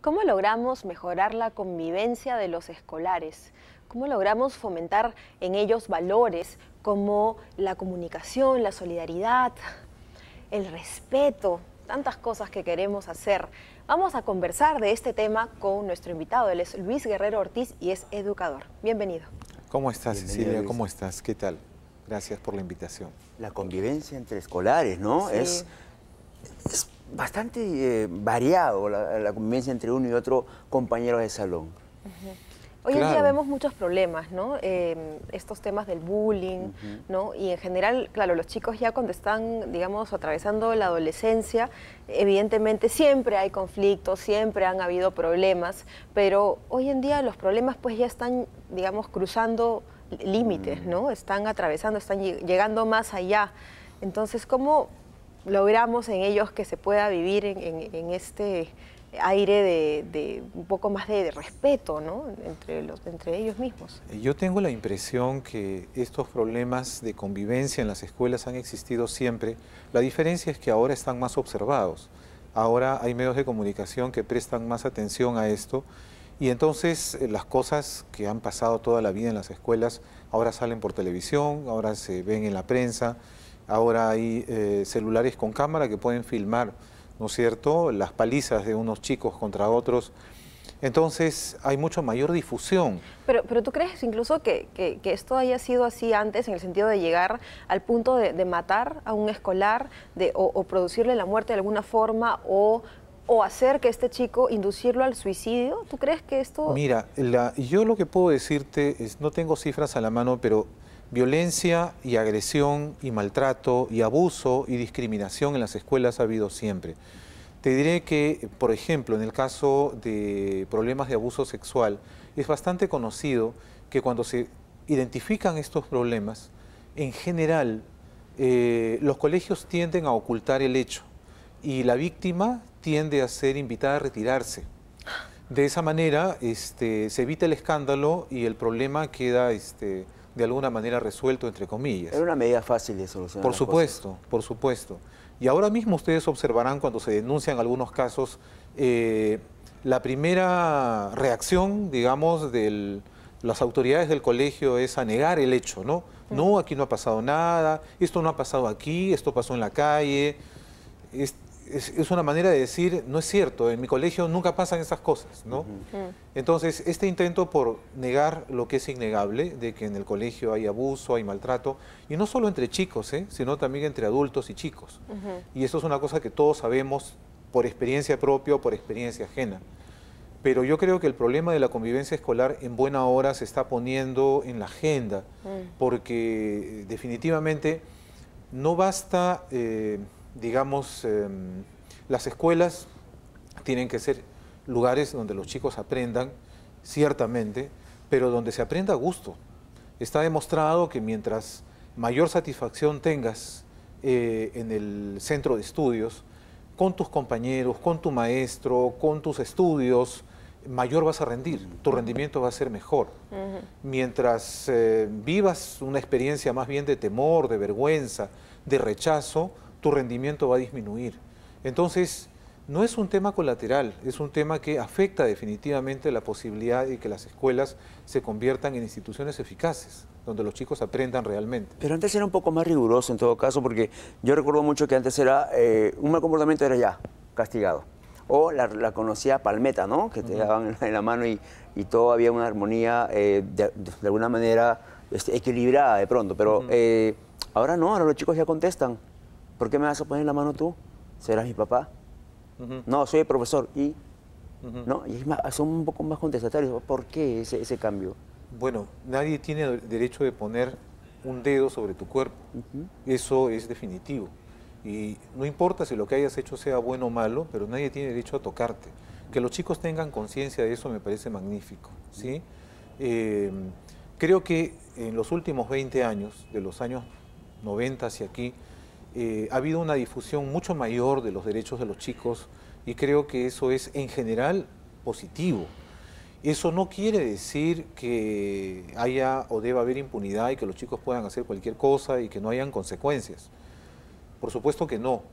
¿Cómo logramos mejorar la convivencia de los escolares? ¿Cómo logramos fomentar en ellos valores como la comunicación, la solidaridad, el respeto? Tantas cosas que queremos hacer. Vamos a conversar de este tema con nuestro invitado. Él es Luis Guerrero Ortiz y es educador. Bienvenido. ¿Cómo estás, Bienvenido, Cecilia? Luis. ¿Cómo estás? ¿Qué tal? Gracias por la invitación. La convivencia entre escolares, ¿no? Sí. Es bastante variado la convivencia entre uno y otro compañero de salón. Hoy en día Claro. vemos muchos problemas, ¿no? Estos temas del bullying, ¿no? Y en general, claro, los chicos ya cuando están, digamos, atravesando la adolescencia, evidentemente siempre hay conflictos, siempre han habido problemas, pero hoy en día los problemas pues ya están, digamos, cruzando límites, ¿no? Están atravesando, están llegando más allá. Entonces, ¿cómo logramos en ellos que se pueda vivir en este aire de un poco más de respeto, ¿no? entre ellos mismos? Yo tengo la impresión que estos problemas de convivencia en las escuelas han existido siempre. La diferencia es que ahora están más observados. Ahora hay medios de comunicación que prestan más atención a esto y entonces las cosas que han pasado toda la vida en las escuelas ahora salen por televisión, ahora se ven en la prensa, ahora hay celulares con cámara que pueden filmar, ¿no es cierto?, las palizas de unos chicos contra otros. Entonces hay mucho mayor difusión. Pero ¿tú crees incluso que esto haya sido así antes, en el sentido de llegar al punto de matar a un escolar, o producirle la muerte de alguna forma, o hacer que este chico, inducirlo al suicidio? ¿Tú crees que esto...? Mira, yo lo que puedo decirte es, no tengo cifras a la mano, pero violencia y agresión y maltrato y abuso y discriminación en las escuelas ha habido siempre. Te diré que, por ejemplo, en el caso de problemas de abuso sexual, es bastante conocido que cuando se identifican estos problemas, en general, los colegios tienden a ocultar el hecho y la víctima tiende a ser invitada a retirarse. De esa manera se evita el escándalo y el problema queda de alguna manera resuelto, entre comillas. Era una medida fácil de solucionar Por las supuesto, por supuesto. Y ahora mismo ustedes observarán cuando se denuncian algunos casos, la primera reacción, digamos, de las autoridades del colegio es a negar el hecho, ¿no? No, aquí no ha pasado nada, esto no ha pasado aquí, esto pasó en la calle. Es una manera de decir, no es cierto, en mi colegio nunca pasan esas cosas, ¿no? Entonces, este intento por negar lo que es innegable, de que en el colegio hay abuso, hay maltrato, y no solo entre chicos, sino también entre adultos y chicos. Y eso es una cosa que todos sabemos por experiencia propia o por experiencia ajena. Pero yo creo que el problema de la convivencia escolar en buena hora se está poniendo en la agenda, porque definitivamente no basta... digamos, las escuelas tienen que ser lugares donde los chicos aprendan, ciertamente, pero donde se aprenda a gusto. Está demostrado que mientras mayor satisfacción tengas en el centro de estudios, con tus compañeros, con tu maestro, con tus estudios, mayor vas a rendir, tu rendimiento va a ser mejor. Mientras vivas una experiencia más bien de temor, de vergüenza, de rechazo, tu rendimiento va a disminuir. Entonces, no es un tema colateral, es un tema que afecta definitivamente la posibilidad de que las escuelas se conviertan en instituciones eficaces, donde los chicos aprendan realmente. Pero antes era un poco más riguroso en todo caso, porque yo recuerdo mucho que antes era un mal comportamiento era ya castigado. O la conocida palmeta, ¿no? Que te daban en la mano y todo había una armonía de alguna manera equilibrada de pronto. Pero ahora no, ahora los chicos ya contestan. ¿Por qué me vas a poner la mano tú? ¿Serás mi papá? No, soy el profesor. ¿Y? ¿No? Y son un poco más contestatarios. ¿Por qué ese cambio? Bueno, nadie tiene derecho de poner un dedo sobre tu cuerpo. Eso es definitivo. Y no importa si lo que hayas hecho sea bueno o malo, pero nadie tiene derecho a tocarte. Que los chicos tengan conciencia de eso me parece magnífico, ¿sí? Creo que en los últimos 20 años, de los años 90 hacia aquí, ha habido una difusión mucho mayor de los derechos de los chicos y creo que eso es en general positivo. Eso no quiere decir que haya o deba haber impunidad y que los chicos puedan hacer cualquier cosa y que no hayan consecuencias. Por supuesto que no,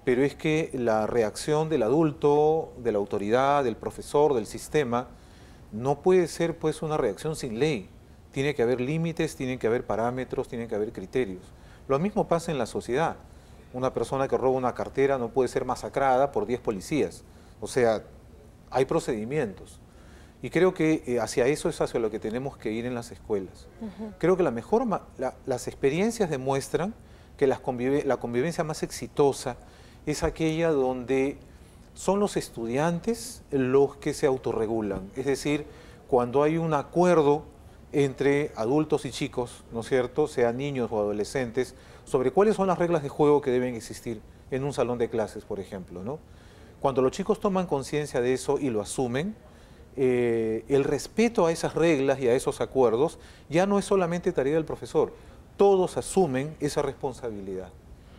pero es que la reacción del adulto, de la autoridad, del profesor, del sistema, no puede ser pues una reacción sin ley. Tiene que haber límites, tienen que haber parámetros, tienen que haber criterios. Lo mismo pasa en la sociedad. Una persona que roba una cartera no puede ser masacrada por 10 policías. O sea, hay procedimientos. Y creo que hacia eso es hacia lo que tenemos que ir en las escuelas. Creo que las experiencias demuestran que la convivencia más exitosa es aquella donde son los estudiantes los que se autorregulan. Es decir, cuando hay un acuerdo entre adultos y chicos, ¿no es cierto?, sean niños o adolescentes, sobre cuáles son las reglas de juego que deben existir en un salón de clases, por ejemplo, ¿no? Cuando los chicos toman conciencia de eso y lo asumen, el respeto a esas reglas y a esos acuerdos ya no es solamente tarea del profesor, todos asumen esa responsabilidad.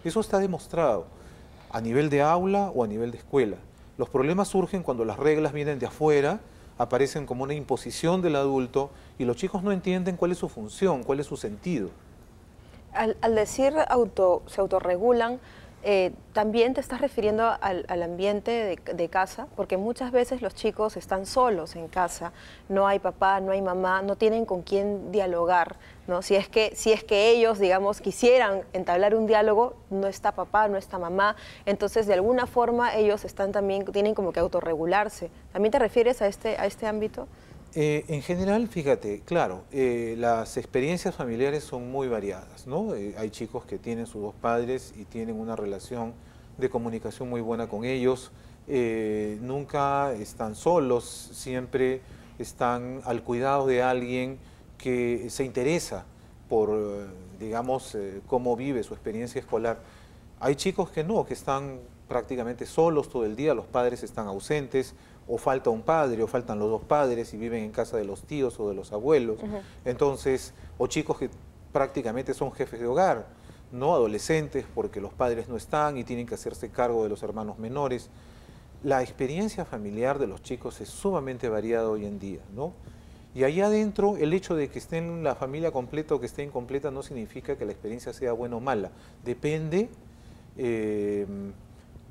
Eso está demostrado a nivel de aula o a nivel de escuela. Los problemas surgen cuando las reglas vienen de afuera, aparecen como una imposición del adulto y los chicos no entienden cuál es su función, cuál es su sentido. Al decir se autorregulan, también te estás refiriendo al ambiente de casa, porque muchas veces los chicos están solos en casa, no hay papá, no hay mamá, no tienen con quién dialogar, ¿no? Si es que ellos, digamos, quisieran entablar un diálogo, no está papá, no está mamá, entonces de alguna forma ellos tienen como que autorregularse. ¿También te refieres a este ámbito? En general, fíjate, claro, las experiencias familiares son muy variadas, ¿no? Hay chicos que tienen sus dos padres y tienen una relación de comunicación muy buena con ellos, nunca están solos, siempre están al cuidado de alguien que se interesa por, digamos, cómo vive su experiencia escolar. Hay chicos que no, que están prácticamente solos todo el día, los padres están ausentes, o falta un padre, o faltan los dos padres y viven en casa de los tíos o de los abuelos. Entonces, o chicos que prácticamente son jefes de hogar, ¿no? Adolescentes porque los padres no están y tienen que hacerse cargo de los hermanos menores. La experiencia familiar de los chicos es sumamente variada hoy en día, ¿no? Y ahí adentro, el hecho de que esté en la familia completa o que esté incompleta no significa que la experiencia sea buena o mala. Depende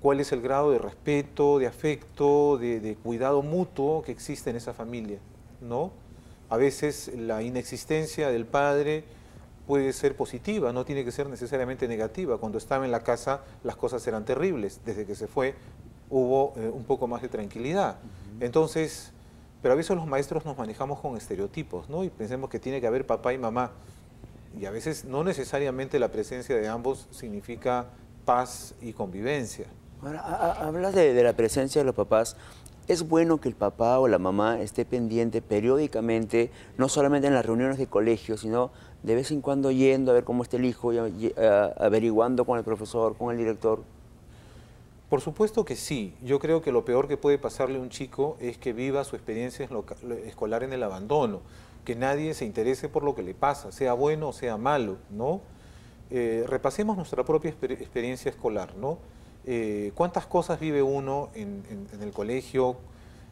cuál es el grado de respeto, de afecto, de cuidado mutuo que existe en esa familia, ¿no? A veces la inexistencia del padre puede ser positiva, no tiene que ser necesariamente negativa. Cuando estaba en la casa las cosas eran terribles, desde que se fue hubo un poco más de tranquilidad. Entonces, pero a veces los maestros nos manejamos con estereotipos, ¿no? Y pensemos que tiene que haber papá y mamá. Y a veces no necesariamente la presencia de ambos significa paz y convivencia. Ahora, hablas de la presencia de los papás. ¿Es bueno que el papá o la mamá esté pendiente periódicamente, no solamente en las reuniones de colegio, sino de vez en cuando yendo a ver cómo está el hijo, averiguando con el profesor, con el director? Por supuesto que sí. Yo creo que lo peor que puede pasarle a un chico es que viva su experiencia escolar en el abandono, que nadie se interese por lo que le pasa, sea bueno o sea malo, ¿no? Repasemos nuestra propia experiencia escolar, ¿no? ¿Cuántas cosas vive uno en el colegio?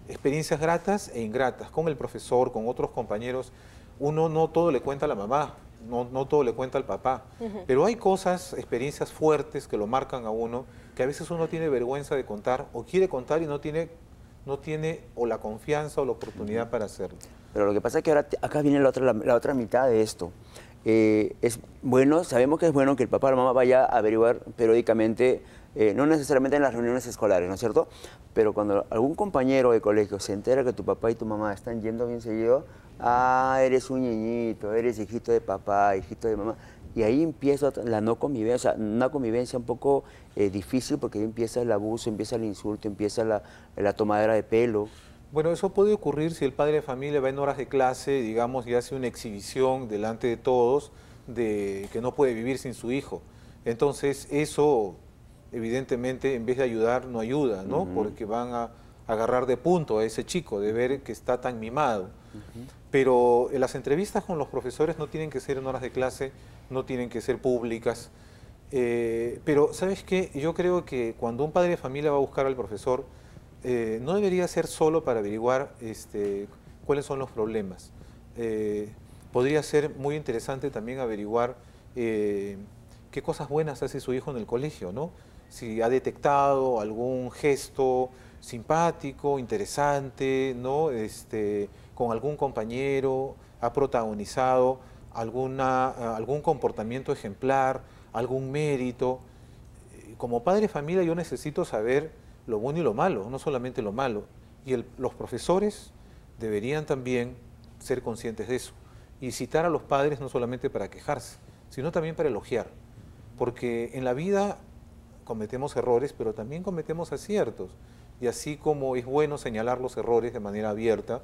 Experiencias gratas e ingratas, con el profesor, con otros compañeros. Uno no todo le cuenta a la mamá, no todo le cuenta al papá, pero hay cosas, experiencias fuertes que lo marcan a uno, que a veces uno tiene vergüenza de contar o quiere contar y no tiene o la confianza o la oportunidad para hacerlo. Pero lo que pasa es que ahora acá viene la otra mitad de esto. Es bueno, sabemos que es bueno que el papá o la mamá vaya a averiguar periódicamente, no necesariamente en las reuniones escolares, ¿no es cierto? Pero cuando algún compañero de colegio se entera que tu papá y tu mamá están yendo bien seguido, eres un niñito, eres hijito de papá, hijito de mamá, y ahí empieza la no convivencia, una convivencia un poco difícil, porque ahí empieza el abuso, empieza el insulto, empieza la tomadera de pelo. Bueno, eso puede ocurrir si el padre de familia va en horas de clase, digamos, y hace una exhibición delante de todos de que no puede vivir sin su hijo. Entonces, eso, evidentemente, en vez de ayudar, no ayuda, ¿no? Porque van a agarrar de punto a ese chico, de ver que está tan mimado. Pero las entrevistas con los profesores no tienen que ser en horas de clase, no tienen que ser públicas. Pero, ¿sabes qué? Yo creo que cuando un padre de familia va a buscar al profesor, no debería ser solo para averiguar cuáles son los problemas. Podría ser muy interesante también averiguar qué cosas buenas hace su hijo en el colegio, ¿no? si ha detectado algún gesto simpático, interesante, ¿no? Con algún compañero, ha protagonizado algún comportamiento ejemplar, algún mérito. Como padre de familia yo necesito saber lo bueno y lo malo, no solamente lo malo. Y los profesores deberían también ser conscientes de eso y citar a los padres no solamente para quejarse, sino también para elogiar. Porque en la vida cometemos errores, pero también cometemos aciertos. Y así como es bueno señalar los errores de manera abierta,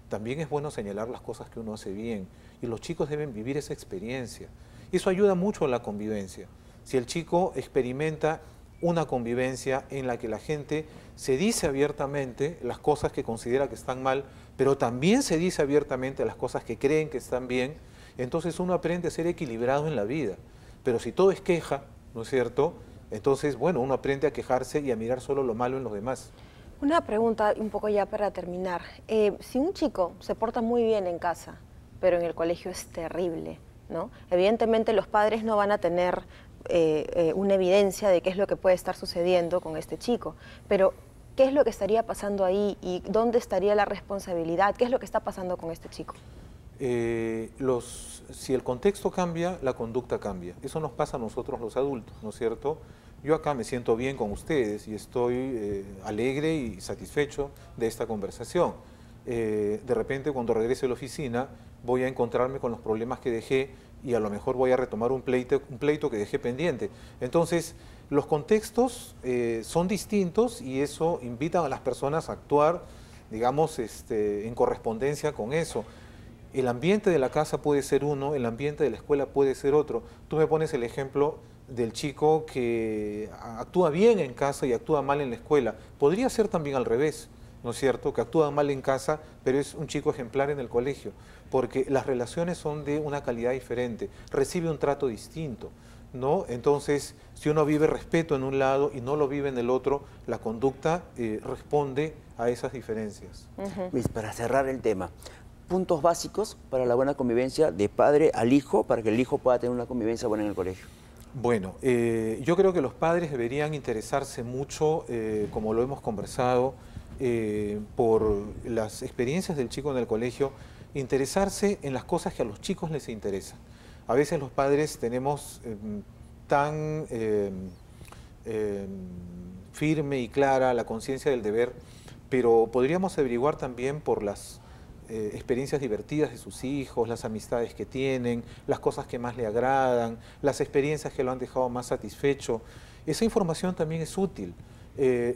también es bueno señalar las cosas que uno hace bien. Y los chicos deben vivir esa experiencia. Eso ayuda mucho a la convivencia. Si el chico experimenta una convivencia en la que la gente se dice abiertamente las cosas que considera que están mal, pero también se dice abiertamente las cosas que creen que están bien, entonces uno aprende a ser equilibrado en la vida. Pero si todo es queja, ¿no es cierto? Entonces, bueno, uno aprende a quejarse y a mirar solo lo malo en los demás. Una pregunta un poco ya para terminar. Si un chico se porta muy bien en casa, pero en el colegio es terrible, ¿no? Evidentemente los padres no van a tener una evidencia de qué es lo que puede estar sucediendo con este chico, pero ¿qué es lo que estaría pasando ahí y dónde estaría la responsabilidad? ¿Qué es lo que está pasando con este chico? Si el contexto cambia, la conducta cambia. Eso nos pasa a nosotros los adultos, ¿no es cierto? Yo acá me siento bien con ustedes y estoy alegre y satisfecho de esta conversación. De repente, cuando regrese a la oficina, voy a encontrarme con los problemas que dejé y a lo mejor voy a retomar un pleito que dejé pendiente. Entonces, los contextos son distintos y eso invita a las personas a actuar, digamos, en correspondencia con eso. El ambiente de la casa puede ser uno, el ambiente de la escuela puede ser otro. Tú me pones el ejemplo del chico que actúa bien en casa y actúa mal en la escuela. Podría ser también al revés, ¿no es cierto? Que actúa mal en casa, pero es un chico ejemplar en el colegio, porque las relaciones son de una calidad diferente, recibe un trato distinto, ¿no? Entonces, si uno vive respeto en un lado y no lo vive en el otro, la conducta responde a esas diferencias. Luis, para cerrar el tema, puntos básicos para la buena convivencia de padre al hijo, para que el hijo pueda tener una convivencia buena en el colegio. Bueno, yo creo que los padres deberían interesarse mucho, como lo hemos conversado, por las experiencias del chico en el colegio, interesarse en las cosas que a los chicos les interesan. A veces los padres tenemos tan firme y clara la conciencia del deber, pero podríamos averiguar también por las experiencias divertidas de sus hijos, las amistades que tienen, las cosas que más le agradan, las experiencias que lo han dejado más satisfecho. Esa información también es útil,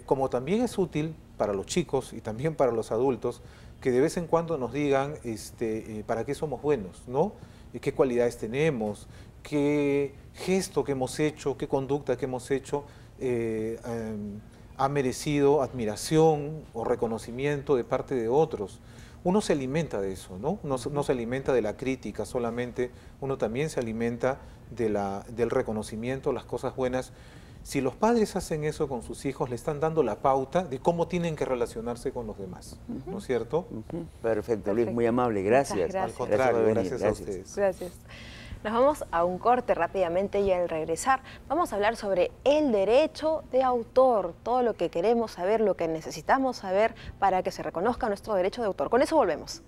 como también es útil para los chicos y también para los adultos, que de vez en cuando nos digan para qué somos buenos, ¿no? Qué cualidades tenemos, qué gesto que hemos hecho, qué conducta que hemos hecho ha merecido admiración o reconocimiento de parte de otros. Uno se alimenta de eso, ¿no? No se alimenta de la crítica solamente, uno también se alimenta del reconocimiento, las cosas buenas. Si los padres hacen eso con sus hijos, le están dando la pauta de cómo tienen que relacionarse con los demás, ¿no es cierto? Perfecto, Luis, muy amable, gracias. Gracias. Al contrario, gracias a gracias. ustedes. Gracias. Nos vamos a un corte rápidamente y al regresar vamos a hablar sobre el derecho de autor, todo lo que queremos saber, lo que necesitamos saber para que se reconozca nuestro derecho de autor. Con eso volvemos.